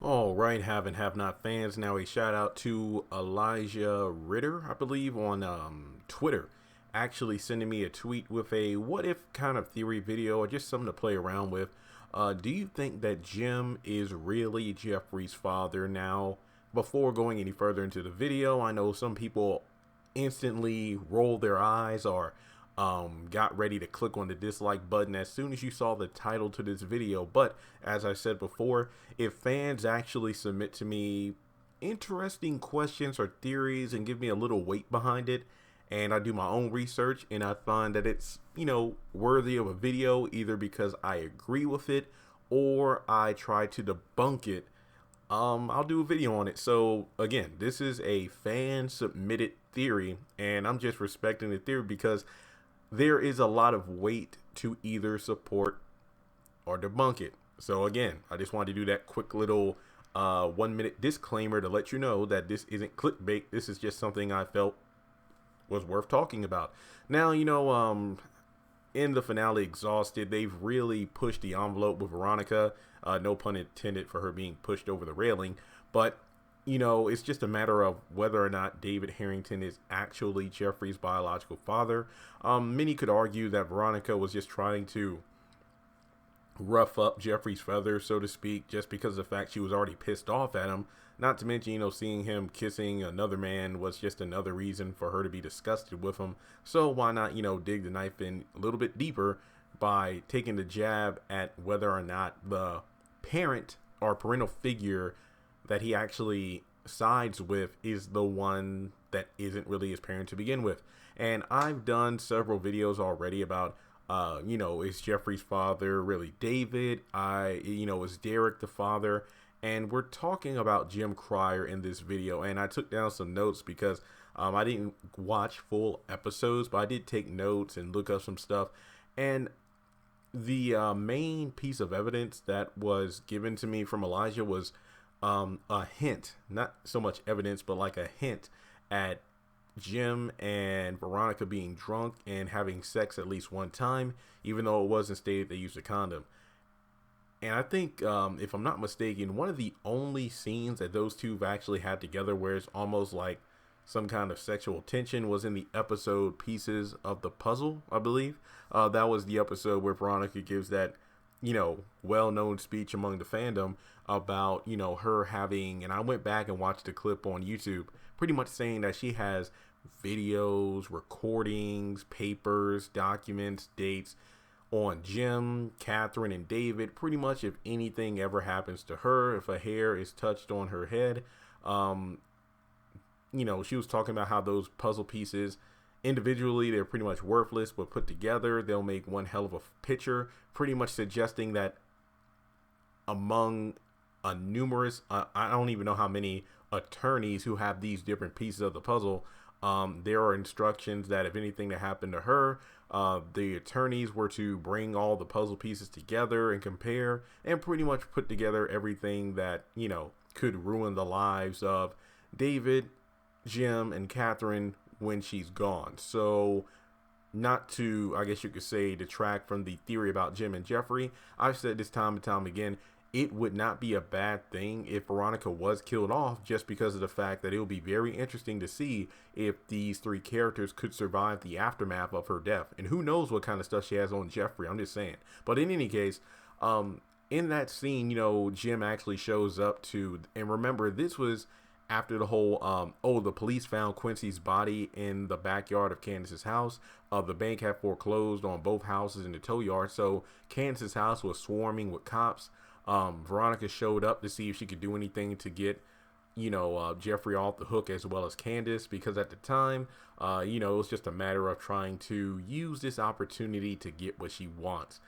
All right, have and have not fans. Now a shout out to Elijah Ritter, I believe, on Twitter, actually sending me a tweet with a what if kind of theory video or just something to play around with. Do you think that Jim is really Jeffrey's father? Now, before going any further into the video, I know some people instantly rolled their eyes or got ready to click on the dislike button as soon as you saw the title to this video. But as I said before, if fans actually submit to me interesting questions or theories and give me a little weight behind it, and I do my own research and I find that it's, worthy of a video, either because I agree with it or I try to debunk it, I'll do a video on it. So again, this is a fan submitted theory, and I'm just respecting the theory because there is a lot of weight to either support or debunk it. So again, I just wanted to do that quick little 1 minute disclaimer to let you know that this isn't clickbait. This is just something I felt was worth talking about. Now, in the finale, Exhausted, they've really pushed the envelope with Veronica. No pun intended for her being pushed over the railing. But, it's just a matter of whether or not David Harrington is actually Jeffrey's biological father. Many could argue that Veronica was just trying to rough up Jeffrey's feathers, so to speak, just because of the fact she was already pissed off at him. Not to mention, seeing him kissing another man was just another reason for her to be disgusted with him. So why not, dig the knife in a little bit deeper by taking the jab at whether or not the parent or parental figure that he actually sides with is the one that isn't really his parent to begin with. And I've done several videos already about is Jeffrey's father really David? Is Derek the father? And we're talking about Jim Cryer in this video. And I took down some notes because I didn't watch full episodes, but I did take notes and look up some stuff. And the main piece of evidence that was given to me from Elijah was a hint, not so much evidence, but like a hint at Jim and Veronica being drunk and having sex at least one time, even though it wasn't stated they used a condom. And I think, if I'm not mistaken, one of the only scenes that those two have actually had together where it's almost like some kind of sexual tension was in the episode Pieces of the Puzzle, I believe. That was the episode where Veronica gives that, well-known speech among the fandom about, her having, and I went back and watched the clip on YouTube, pretty much saying that she has videos, recordings, papers, documents, dates on Jim, Catherine, and David. Pretty much if anything ever happens to her, if a hair is touched on her head, she was talking about how those puzzle pieces individually, they're pretty much worthless, but put together, they'll make one hell of a picture, pretty much suggesting that among a numerous, I don't even know how many attorneys who have these different pieces of the puzzle, there are instructions that if anything that happened to her, the attorneys were to bring all the puzzle pieces together and compare and pretty much put together everything that, could ruin the lives of David, Jim, and Catherine when she's gone. So not to, I guess you could say, detract from the theory about Jim and Jeffrey, I've said this time and time again, it would not be a bad thing if Veronica was killed off, just because of the fact that it would be very interesting to see if these three characters could survive the aftermath of her death. And who knows what kind of stuff she has on Jeffrey, I'm just saying. But in any case, in that scene, Jim actually shows up to, and remember, this was after the whole, the police found Quincy's body in the backyard of Candace's house. The bank had foreclosed on both houses in the tow yard, so Candace's house was swarming with cops. Veronica showed up to see if she could do anything to get, Jeffrey off the hook, as well as Candace, because at the time, it was just a matter of trying to use this opportunity to get what she wants.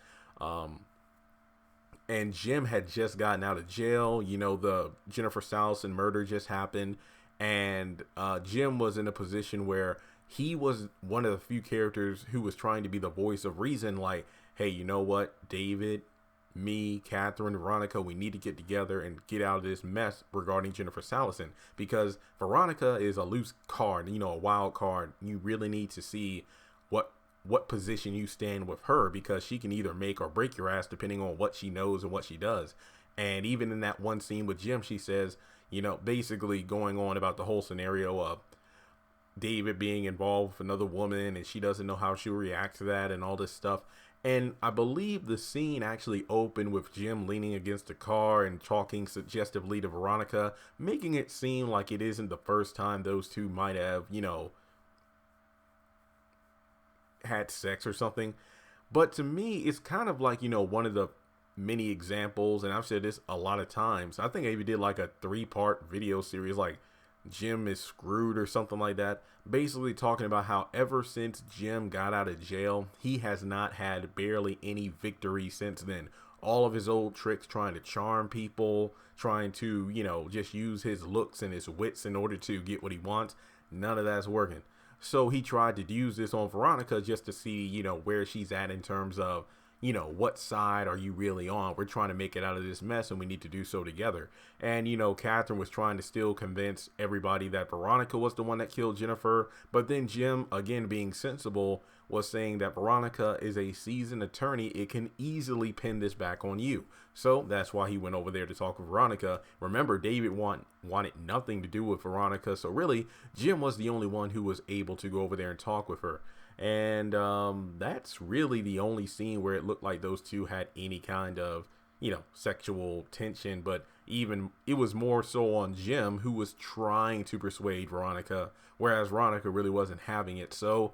And Jim had just gotten out of jail. The Jennifer Salison murder just happened, and Jim was in a position where he was one of the few characters who was trying to be the voice of reason, like, hey, you know what, David, me, Catherine, Veronica, we need to get together and get out of this mess regarding Jennifer Salison, because Veronica is a loose card, a wild card. You really need to see what position you stand with her, because she can either make or break your ass depending on what she knows and what she does. And even in that one scene with Jim, she says, basically going on about the whole scenario of David being involved with another woman, and she doesn't know how she'll react to that and all this stuff. And I believe the scene actually opened with Jim leaning against the car and talking suggestively to Veronica, making it seem like it isn't the first time those two might have, had sex or something. But to me, it's kind of like, one of the many examples, and I've said this a lot of times. I think I even did like a 3-part video series, like Jim is screwed or something like that, basically talking about how ever since Jim got out of jail, he has not had barely any victory since then. All of his old tricks, trying to charm people, trying to, just use his looks and his wits in order to get what he wants, none of that's working. So he tried to use this on Veronica just to see, where she's at in terms of, what side are you really on? We're trying to make it out of this mess, and we need to do so together. And, Catherine was trying to still convince everybody that Veronica was the one that killed Jennifer. But then Jim, again, being sensible, was saying that Veronica is a seasoned attorney. It can easily pin this back on you. So that's why he went over there to talk with Veronica. Remember, David wanted nothing to do with Veronica. So really, Jim was the only one who was able to go over there and talk with her. And that's really the only scene where it looked like those two had any kind of, sexual tension. But even it was more so on Jim, who was trying to persuade Veronica, whereas Veronica really wasn't having it. So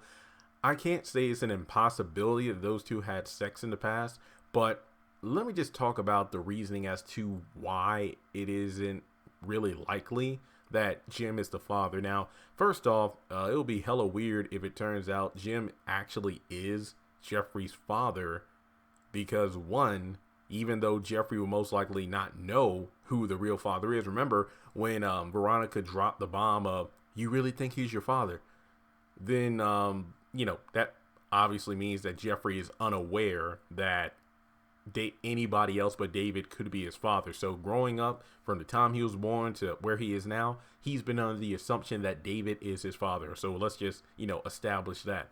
I can't say it's an impossibility that those two had sex in the past, but let me just talk about the reasoning as to why it isn't really likely that Jim is the father. Now, first off, it'll be hella weird if it turns out Jim actually is Jeffrey's father, because one, even though Jeffrey will most likely not know who the real father is. Remember when Veronica dropped the bomb of, you really think he's your father? Then, that obviously means that Jeffrey is unaware that anybody else but David could be his father. So growing up from the time he was born to where he is now, he's been under the assumption that David is his father. So let's just, establish that.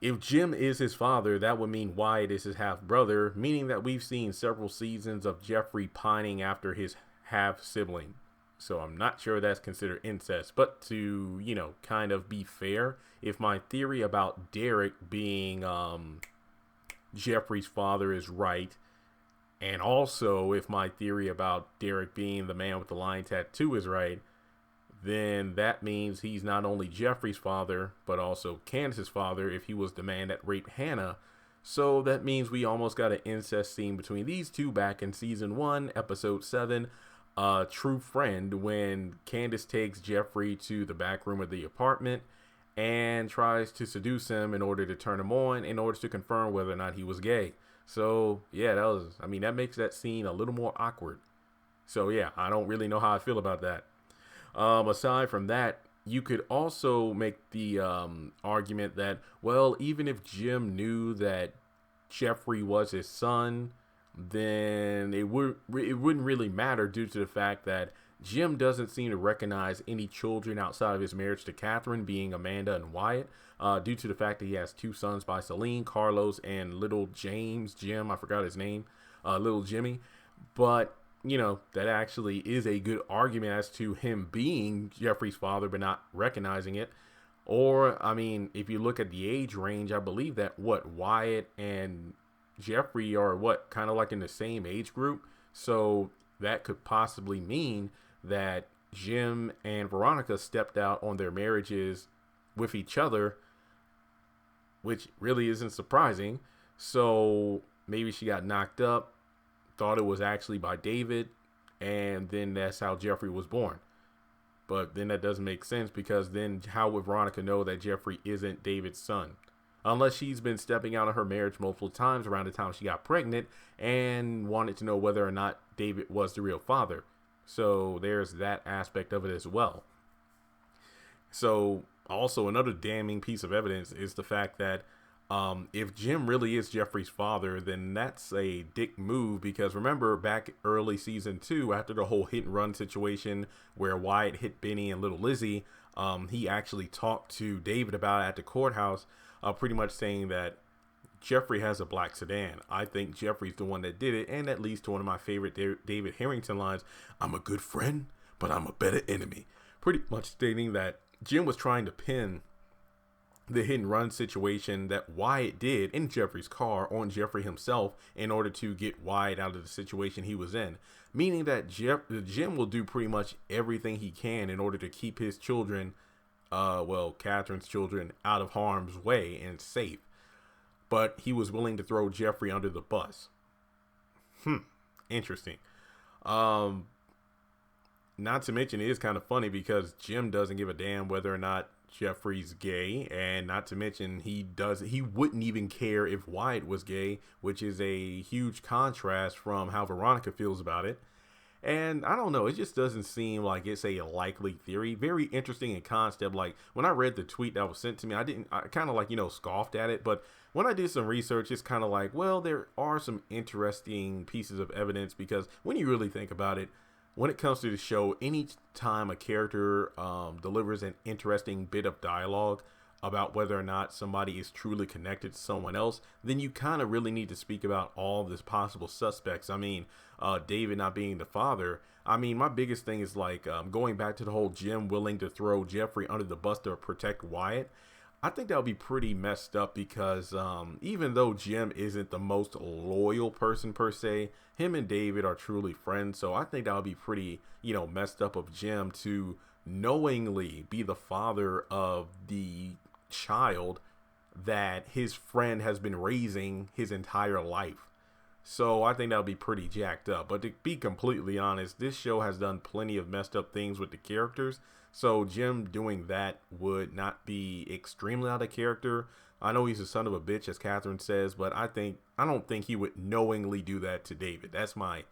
If Jim is his father, that would mean Wyatt is his half brother, meaning that we've seen several seasons of Jeffrey pining after his half sibling. So I'm not sure that's considered incest, but to, kind of be fair, if my theory about Derek being, Jeffrey's father is right, and also if my theory about Derek being the man with the lion tattoo is right, then that means he's not only Jeffrey's father, but also Candace's father if he was the man that raped Hannah. So that means we almost got an incest scene between these two back in season 1, episode 7, True Friend, when Candace takes Jeffrey to the back room of the apartment and tries to seduce him in order to turn him on, in order to confirm whether or not he was gay. So yeah, that makes that scene a little more awkward. So yeah, I don't really know how I feel about that. Aside from that, you could also make the argument that, well, even if Jim knew that Jeffrey was his son, then it wouldn't really matter, due to the fact that Jim doesn't seem to recognize any children outside of his marriage to Catherine, being Amanda and Wyatt, due to the fact that he has 2 sons by Celine, Carlos, and little Jim, I forgot his name, little Jimmy. But, that actually is a good argument as to him being Jeffrey's father, but not recognizing it. Or, if you look at the age range, I believe that Wyatt and Jeffrey are kind of like in the same age group. So that could possibly mean that Jim and Veronica stepped out on their marriages with each other, which really isn't surprising. So maybe she got knocked up, thought it was actually by David, and then that's how Jeffrey was born. But then that doesn't make sense, because then how would Veronica know that Jeffrey isn't David's son? Unless she's been stepping out of her marriage multiple times around the time she got pregnant and wanted to know whether or not David was the real father. So there's that aspect of it as well. So also another damning piece of evidence is the fact that if Jim really is Jeffrey's father, then that's a dick move, because remember back early season 2, after the whole hit and run situation where Wyatt hit Benny and little Lizzie, he actually talked to David about it at the courthouse, pretty much saying that Jeffrey has a black sedan. I think Jeffrey's the one that did it, and that leads to one of my favorite David Harrington lines: "I'm a good friend, but I'm a better enemy." Pretty much stating that Jim was trying to pin the hit and run situation that Wyatt did in Jeffrey's car on Jeffrey himself in order to get Wyatt out of the situation he was in. Meaning that Jim will do pretty much everything he can in order to keep his children, Catherine's children, out of harm's way and safe. But he was willing to throw Jeffrey under the bus. Interesting. Not to mention, it is kind of funny because Jim doesn't give a damn whether or not Jeffrey's gay, and not to mention he wouldn't even care if Wyatt was gay, which is a huge contrast from how Veronica feels about it. And I don't know, it just doesn't seem like it's a likely theory. Very interesting in concept. Like when I read the tweet that was sent to me, I kind of like, scoffed at it. But when I did some research, it's kind of like, well, there are some interesting pieces of evidence, because when you really think about it, when it comes to the show, any time a character delivers an interesting bit of dialogue about whether or not somebody is truly connected to someone else, then you kind of really need to speak about all the possible suspects. I mean, David not being the father. I mean, my biggest thing is like going back to the whole Jim willing to throw Jeffrey under the bus to protect Wyatt. I think that would be pretty messed up, because even though Jim isn't the most loyal person per se, him and David are truly friends. So I think that would be pretty, messed up of Jim to knowingly be the father of the child that his friend has been raising his entire life. So I think that would be pretty jacked up. But to be completely honest, this show has done plenty of messed up things with the characters. So Jim doing that would not be extremely out of character. I know he's a son of a bitch, as Catherine says, but I don't think he would knowingly do that to David. That's my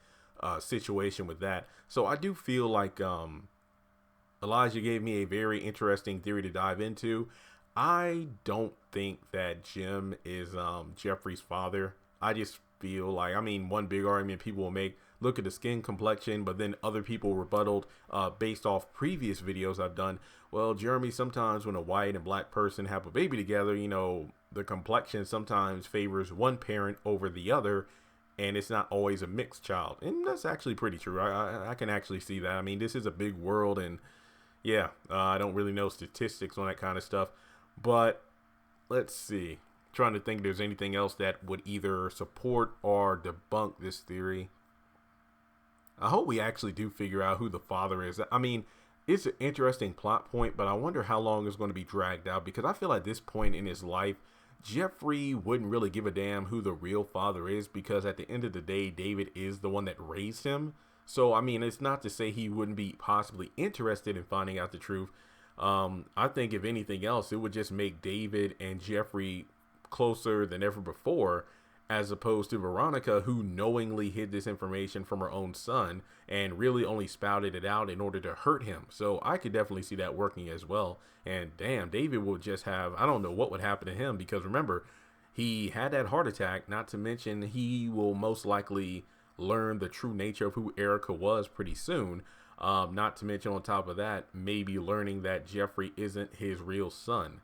situation with that. So I do feel like Elijah gave me a very interesting theory to dive into. I don't think that Jim is Jeffrey's father. I just feel like, one big argument people will make, look at the skin complexion, but then other people rebutted based off previous videos I've done. Well, Jeremy, sometimes when a white and black person have a baby together, the complexion sometimes favors one parent over the other, and it's not always a mixed child. And that's actually pretty true. I can actually see that. I mean, this is a big world, and yeah, I don't really know statistics on that kind of stuff. But let's see. Trying to think if there's anything else that would either support or debunk this theory. I hope we actually do figure out who the father is. I mean, it's an interesting plot point, but I wonder how long it's going to be dragged out, because I feel like at this point in his life, Jeffrey wouldn't really give a damn who the real father is, because at the end of the day, David is the one that raised him. So, it's not to say he wouldn't be possibly interested in finding out the truth. I think if anything else, it would just make David and Jeffrey closer than ever before, as opposed to Veronica, who knowingly hid this information from her own son and really only spouted it out in order to hurt him. So I could definitely see that working as well. And damn, David will just have, I don't know what would happen to him, because remember, he had that heart attack. Not to mention, he will most likely learn the true nature of who Erica was pretty soon. Not to mention, on top of that, maybe learning that Jeffrey isn't his real son.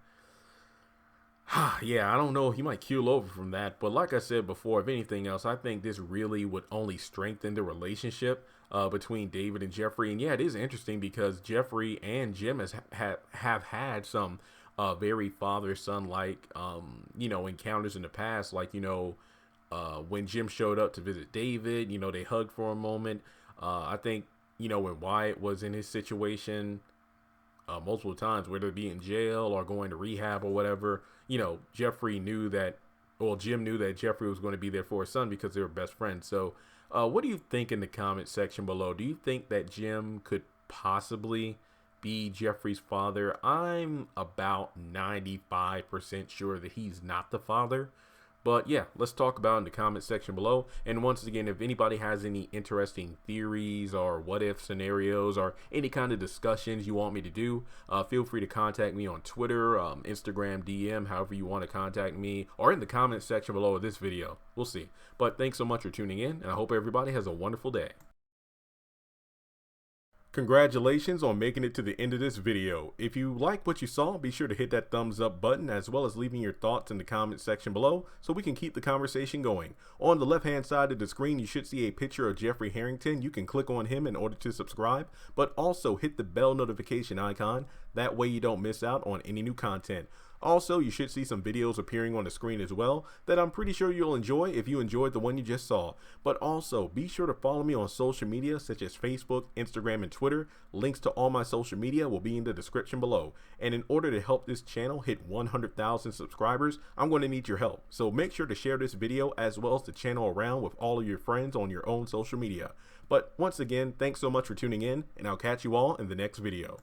Yeah, I don't know. He might keel over from that. But like I said before, if anything else, I think this really would only strengthen the relationship between David and Jeffrey. And yeah, it is interesting because Jeffrey and Jim have had some very father-son-like, encounters in the past. Like, when Jim showed up to visit David, they hugged for a moment. I think, when Wyatt was in his situation multiple times, whether it be in jail or going to rehab or whatever, Jim knew that Jeffrey was going to be there for his son because they were best friends. So what do you think in the comment section below? Do you think that Jim could possibly be Jeffrey's father? I'm about 95% sure that he's not the father. But yeah, let's talk about it in the comment section below. And once again, if anybody has any interesting theories or what if scenarios or any kind of discussions you want me to do, feel free to contact me on Twitter, Instagram, DM, however you want to contact me, or in the comment section below of this video. We'll see. But thanks so much for tuning in, and I hope everybody has a wonderful day. Congratulations on making it to the end of this video. If you like what you saw, be sure to hit that thumbs up button as well as leaving your thoughts in the comment section below so we can keep the conversation going. On the left hand side of the screen, you should see a picture of Jeffrey Harrington. You can click on him in order to subscribe, but also hit the bell notification icon. That way you don't miss out on any new content. Also, you should see some videos appearing on the screen as well that I'm pretty sure you'll enjoy if you enjoyed the one you just saw. But also, be sure to follow me on social media such as Facebook, Instagram, and Twitter. Links to all my social media will be in the description below. And in order to help this channel hit 100,000 subscribers, I'm going to need your help. So make sure to share this video as well as the channel around with all of your friends on your own social media. But once again, thanks so much for tuning in, and I'll catch you all in the next video.